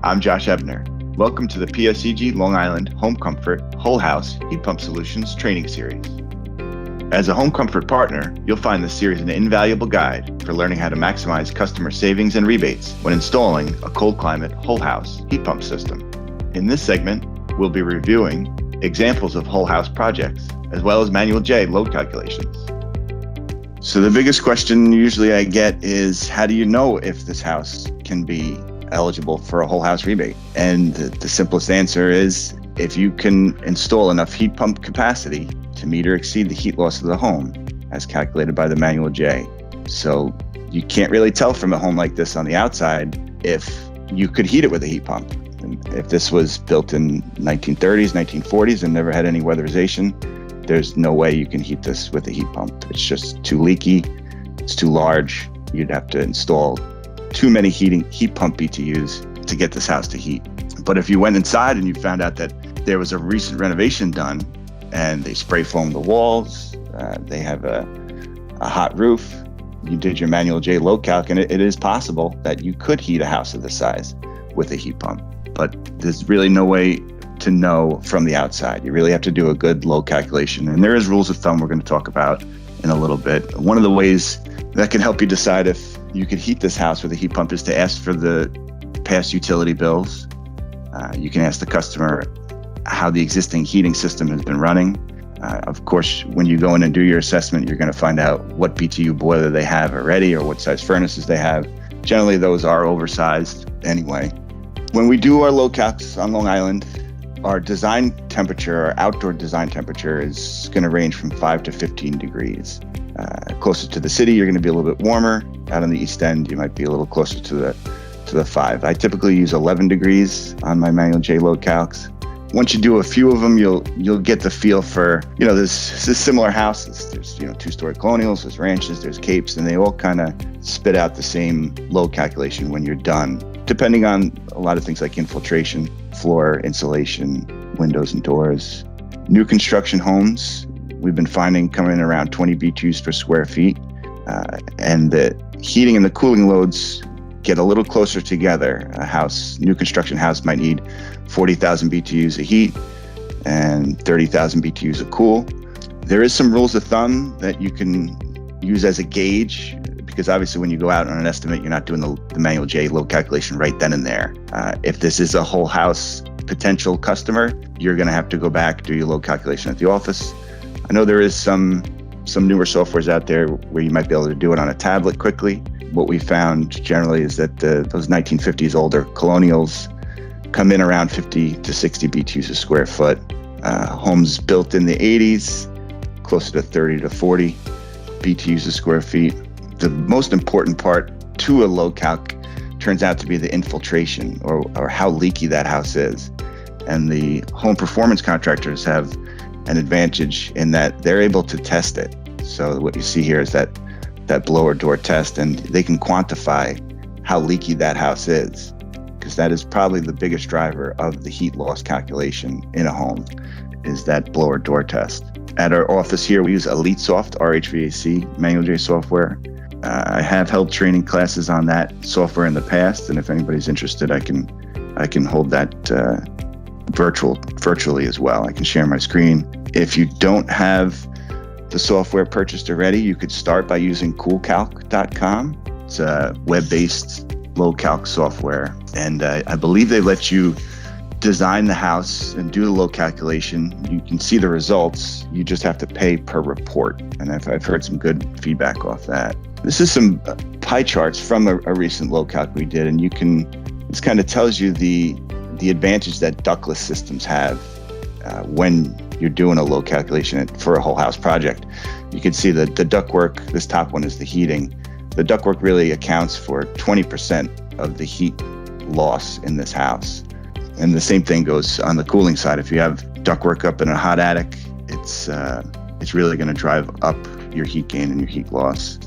I'm Josh Ebner. Welcome to the PSEG Long Island Home Comfort Whole House Heat Pump Solutions training series. As a home comfort partner, you'll find this series an invaluable guide for learning how to maximize customer savings and rebates when installing a cold climate whole house heat pump system. In this segment, we'll be reviewing examples of whole house projects, as well as Manual J load calculations. So the biggest question usually I get is, how do you know if this house can be eligible for a whole house rebate? And the simplest answer is, if you can install enough heat pump capacity to meet or exceed the heat loss of the home as calculated by the Manual J. So you can't really tell from a home like this on the outside if you could heat it with a heat pump. And if this was built in 1930s, 1940s and never had any weatherization, there's no way you can heat this with a heat pump. It's just too leaky, it's too large. You'd have to install too many heat pump BTUs to get this house to heat. But if you went inside and you found out that there was a recent renovation done and they spray foamed the walls, they have a hot roof, you did your Manual J load calc, and it is possible that you could heat a house of this size with a heat pump. But there's really no way to know from the outside. You really have to do a good load calculation. And there is rules of thumb we're going to talk about in a little bit. One of the ways that can help you decide if you could heat this house with a heat pump is to ask for the past utility bills. You can ask the customer how the existing heating system has been running. Of course, when you go in and do your assessment, you're going to find out what BTU boiler they have already or what size furnaces they have. Generally, those are oversized anyway. When we do our load calcs on Long Island, our design temperature, our outdoor design temperature, is going to range from 5 to 15 degrees. Closer to the city, you're going to be a little bit warmer. Out on the East End, you might be a little closer to the 5. I typically use 11 degrees on my Manual J load calcs. Once you do a few of them, you'll get the feel for, there's similar houses. There's, two-story colonials, there's ranches, there's capes, and they all kind of spit out the same load calculation when you're done, depending on a lot of things like infiltration, floor insulation, windows and doors. New construction homes, we've been finding coming in around 20 BTUs per square feet. And the heating and the cooling loads get a little closer together. New construction house might need 40,000 BTUs of heat and 30,000 BTUs of cool. There is some rules of thumb that you can use as a gauge, because obviously when you go out on an estimate, you're not doing the Manual J load calculation right then and there. If this is a whole house potential customer, you're going to have to go back, do your load calculation at the office. I know there is some newer softwares out there where you might be able to do it on a tablet quickly. What we found generally is that those 1950s older colonials come in around 50 to 60 BTUs a square foot. Homes built in the 80s, closer to 30 to 40 BTUs a square feet. The most important part to a load calc turns out to be the infiltration or how leaky that house is. And the home performance contractors have an advantage in that they're able to test it. So what you see here is that blower door test, and they can quantify how leaky that house is, because that is probably the biggest driver of the heat loss calculation in a home, is that blower door test. At our office here, we use EliteSoft RHVAC Manual J software. I have held training classes on that software in the past, and if anybody's interested, I can hold that virtually as well. I can share my screen. If you don't have the software purchased already, you could start by using coolcalc.com. It's a web-based load calc software, and I believe they let you design the house and do the load calculation. You can see the results. You just have to pay per report, and I've heard some good feedback off that. This is some pie charts from a recent load calc we did, and this kind of tells you the advantage that ductless systems have when you're doing a load calculation for a whole house project. You can see the ductwork. This top one is the heating. The ductwork really accounts for 20% of the heat loss in this house. And the same thing goes on the cooling side. If you have ductwork up in a hot attic, it's really going to drive up your heat gain and your heat loss.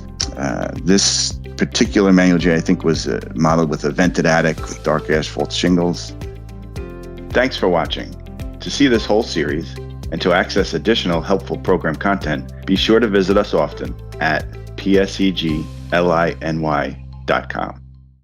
This particular Manual J, I think, was modeled with a vented attic with dark asphalt shingles. Thanks for watching. To see this whole series and to access additional helpful program content, be sure to visit us often at PSEGLINY.com.